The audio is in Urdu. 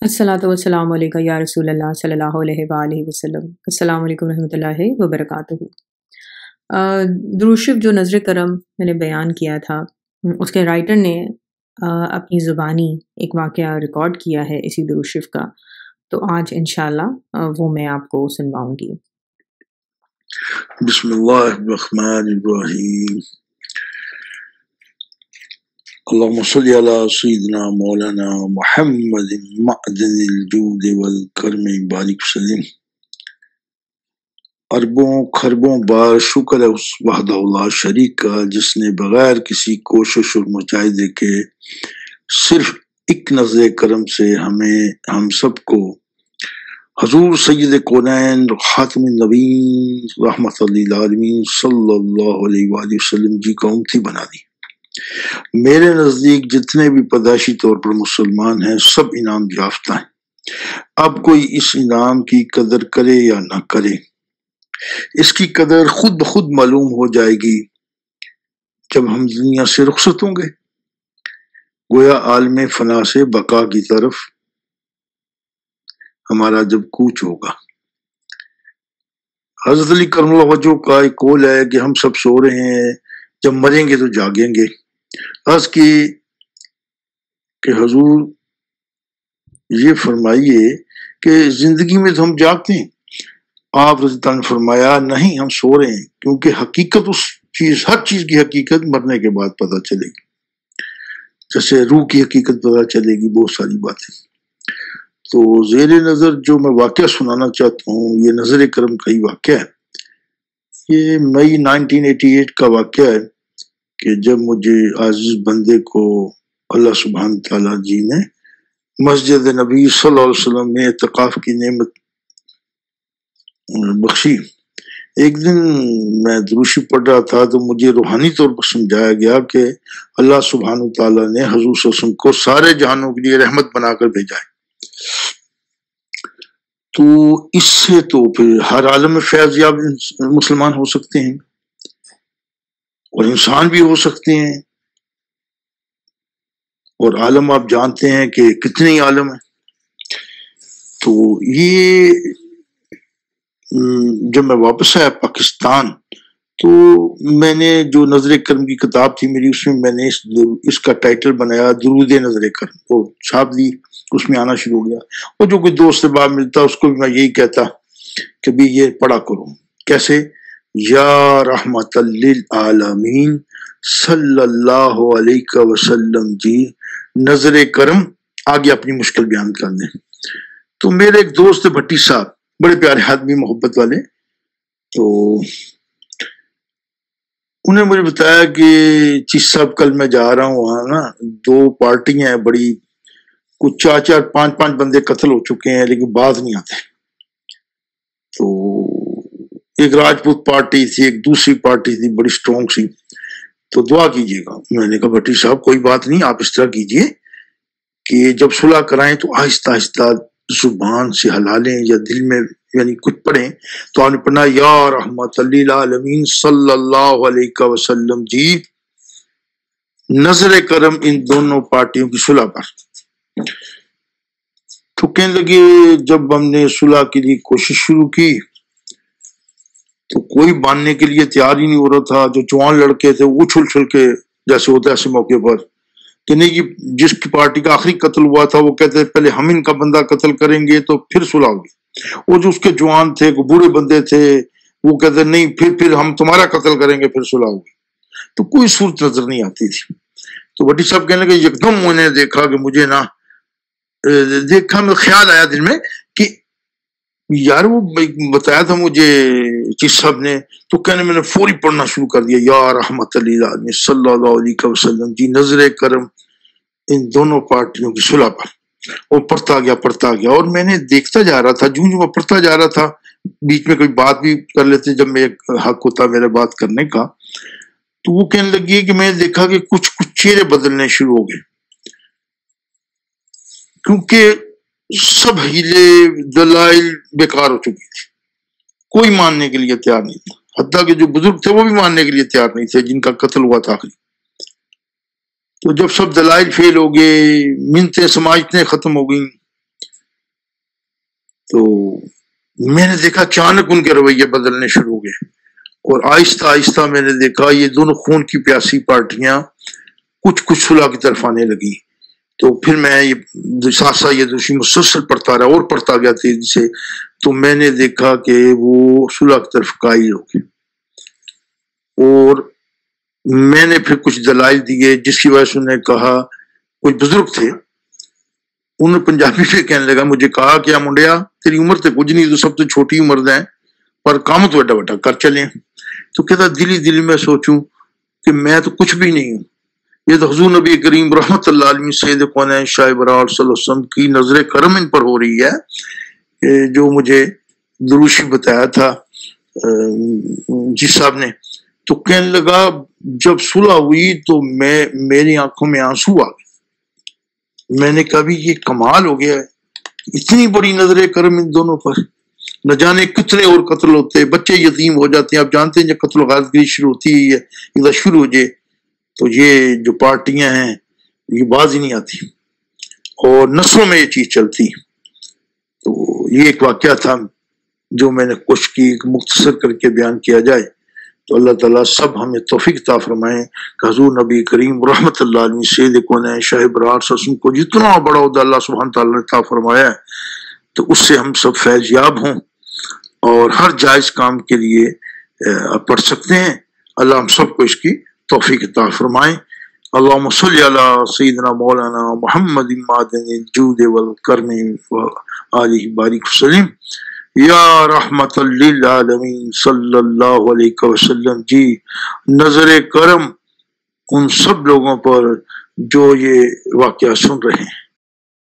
الصلاۃ والسلام علیکم یا رسول اللہ صلی اللہ علیہ وآلہ وسلم۔ السلام علیکم ورحمۃ اللہ وبرکاتہ۔ درود شریف جو نظر کرم میں نے بیان کیا تھا، اس کے رائٹر نے اپنی زبانی ایک واقعہ ریکارڈ کیا ہے اسی درود شریف کا، تو آج انشاءاللہ وہ میں آپ کو سنواؤں گی۔ بسم اللہ الرحمن الرحیم۔ اللہم صلی علی سیدنا مولانا محمد معدن الجود والکرم بارک وسلم۔ اربوں خربوں بار شکر ہے اس وحدہ لا شریک کا، جس نے بغیر کسی کوشش اور مجاہدے کے صرف ایک نظر کرم سے ہم سب کو حضور سید کونین خاتم النبیین رحمت للعالمین صلی اللہ علیہ وآلہ وسلم جی کا امتی بنا دی۔ میرے نزدیک جتنے بھی پیدائشی طور پر مسلمان ہیں سب انعام یافتہ ہیں۔ اب کوئی اس انعام کی قدر کرے یا نہ کرے، اس کی قدر خود بخود معلوم ہو جائے گی جب ہم دنیا سے رخصت ہوں گے، گویا عالم فنا سے بقا کی طرف ہمارا جب کوچ ہوگا۔ حضرت علی کرم اللہ وجہ کا ایک قول ہے کہ ہم سب سو رہے ہیں، جب مریں گے تو جاگیں گے۔ عرض کی کہ حضور یہ فرمائیے کہ زندگی میں تو ہم جاگتے ہیں۔ آپ رضی اللہ عنہ نے فرمایا نہیں، ہم سو رہے ہیں، کیونکہ حقیقت اس چیز، ہر چیز کی حقیقت مرنے کے بعد پتہ چلے گی، جیسے روح کی حقیقت پتہ چلے گی، بہت ساری باتیں۔ تو زیر نظر جو میں واقعہ سنانا چاہتا ہوں، یہ نظر کرم کا ہی واقعہ ہے۔ یہ مئی 1988 کا واقعہ ہے کہ جب مجھے عزیز بندے کو اللہ سبحانہ تعالیٰ جی نے مسجد نبی صلی اللہ علیہ وسلم میں اعتکاف کی نعمت بخشی۔ ایک دن میں دروشی پڑھ رہا تھا تو مجھے روحانی طور پر سمجھایا گیا کہ اللہ سبحانہ تعالیٰ نے حضور صلی اللہ علیہ وسلم کو سارے جہانوں کے لیے رحمت بنا کر بھیجا ہے۔ تو اس سے تو پھر ہر عالم میں فیض یاب مسلمان ہو سکتے ہیں اور انسان بھی ہو سکتے ہیں، اور عالم آپ جانتے ہیں کہ کتنے ہی عالم ہیں۔ تو یہ جب میں واپس آیا پاکستان تو میں نے جو نظر کرم کی کتاب تھی میری، اس میں نے اس کا ٹائٹل بنایا درود نظر کرم، وہ چھاپ دی، اس میں آنا شروع ہو گیا۔ اور جو کوئی دوست سے باہر ملتا اس کو بھی میں یہی کہتا کہ بھی یہ پڑھا کرو۔ کیسے؟ یا رحمت للعالمین صلی اللہ علیہ وسلم جی نظر کرم، آگے اپنی مشکل بیان کر دیں۔ تو میرے ایک دوست بھٹی صاحب، بڑے پیارے آدمی، محبت والے، تو انہیں مجھے بتایا کہ چیز صاحب کل میں جا رہا ہوں، وہاں نا 2 پارٹیاں ہیں بڑی، کچھ 4 5 بندے قتل ہو چکے ہیں لیکن باز نہیں آتے۔ تو ایک راجپوت پارٹی تھی، ایک دوسری پارٹی تھی بڑی سٹرونگ سی، تو دعا کیجیے گا۔ میں نے کہا بھٹی صاحب کوئی بات نہیں، آپ اس طرح کیجیے کہ جب صلح کرائیں تو آہستہ آہستہ زبان سے ہلا لیں یا دل میں یعنی کچھ پڑھیں۔ تو آپ نے پڑھنا یا رحمت للعالمین صلی اللہ علیہ وسلم جی نظر کرم ان دونوں پارٹیوں کی صلح پر۔ تو کہنے لگے جب ہم نے صلح کے لیے کوشش شروع کی تو کوئی ماننے کے لیے تیار ہی نہیں ہو رہا تھا۔ جو جوان لڑکے تھے وہ اچھل کے جیسے ہوتا ہے ایسے موقع پر کہ نہیں، یہ جس کی پارٹی کا آخری قتل ہوا تھا وہ کہتے پہلے ہم ان کا بندہ قتل کریں گے تو پھر صلح ہوگی۔ وہ جو اس کے جوان تھے، بوڑھے بندے تھے، وہ کہتے نہیں پھر ہم تمہارا قتل کریں گے پھر صلح ہوگی۔ تو کوئی صورت نظر نہیں آتی تھی۔ تو بھٹی صاحب کہنے لگے یکدم میں نے دیکھا کہ مجھے نا دیکھا میں خیال آیا دل میں کہ یار وہ بتایا تھا مجھے چیز صاحب نے، تو کہنے میں نے فوری پڑھنا شروع کر دیا یا رحمت للعالمین صلی اللہ علیہ وسلم جی نظر کرم ان دونوں پارٹیوں کی صلح پر، اور پڑھتا گیا اور میں نے دیکھتا جا رہا تھا، جو میں پڑھتا جا رہا تھا، بیچ میں کوئی بات بھی کر لیتے جب میں حق ہوتا میرا بات کرنے کا، تو وہ کہنے لگی کہ میں نے دیکھا کہ کچھ چہرے بدلنے شروع ہو گئے، کیونکہ سب ہیلے دلائل بیکار ہو چکی تھی، کوئی ماننے کے لیے تیار نہیں تھا، حتیٰ کہ جو بزرگ تھے وہ بھی ماننے کے لیے تیار نہیں تھے جن کا قتل ہوا تھا آخری۔ تو جب سب دلائل فیل ہو گئے، منتیں سماجتیں ختم ہو گئیں، تو میں نے دیکھا اچانک ان کے رویے بدلنے شروع ہو گئے، اور آہستہ آہستہ میں نے دیکھا یہ دونوں خون کی پیاسی پارٹیاں کچھ کچھ صلح کی طرف آنے لگی۔ تو پھر میں یہ ساتھ یہ دوسری مسلسل پڑھتا رہا اور پڑھتا گیا تیزی سے، تو میں نے دیکھا کہ وہ صلح کی طرف قائل ہو گئے، اور میں نے پھر کچھ دلائل دیے جس کی وجہ سے انہوں نے کہا، کچھ بزرگ تھے انہوں نے پنجابی پہ کہنے لگا، مجھے کہا کیا منڈیا تیری عمر تو کچھ نہیں، تو سب تو چھوٹی عمر ہے پر کام تو بڑا بڑا کر چلے۔ تو کہتا دل میں سوچوں کہ میں تو کچھ بھی نہیں ہوں، یہ تو حضور نبی کریم رحمت اللہ علیہ سید کونین شاہ برار صلی اللہ علیہ وسلم کی نظر کرم ان پر ہو رہی ہے، کہ جو مجھے دروشی بتایا تھا جس صاحب نے۔ تو کہنے لگا جب صلح ہوئی تو میری آنکھوں میں آنسو آ گئے۔ میں نے کہا بھی یہ کمال ہو گیا ہے، اتنی بڑی نظر کرم ان دونوں پر، نہ جانے کتنے اور قتل ہوتے، بچے یتیم ہو جاتے ہیں۔ آپ جانتے ہیں جب قتل و غارت گری شروع ہوتی ہے اذا شروع ہو جائے تو یہ جو پارٹیاں ہیں یہ باز ہی نہیں آتی، اور نسلوں میں یہ چیز چلتی۔ تو یہ ایک واقعہ تھا جو میں نے کوشش کی مختصر کر کے بیان کیا جائے۔ تو اللہ تعالیٰ سب ہمیں توفیق عطا فرمائیں کہ حضور نبی کریم رحمت اللہ علیہ سید کونین شاہ برار صلی اللہ علیہ وسلم کو جتنا بڑا عہدہ اللہ سبحانہ تعالیٰ نے عطا فرمایا ہے تو اس سے ہم سب فیض یاب ہوں اور ہر جائز کام کے لیے پڑھ سکتے ہیں۔ اللہ ہم سب کو اس کی توفیق عطا فرمائیں۔ اللہم صلی علی سیدنا مولانا محمد معدن الجود والکرم وآلہ بارک وسلم یا رحمت للعالمین صلی اللہ علیہ وسلم۔ جی نظر کرم ان سب لوگوں پر جو یہ واقعہ سن رہے ہیں۔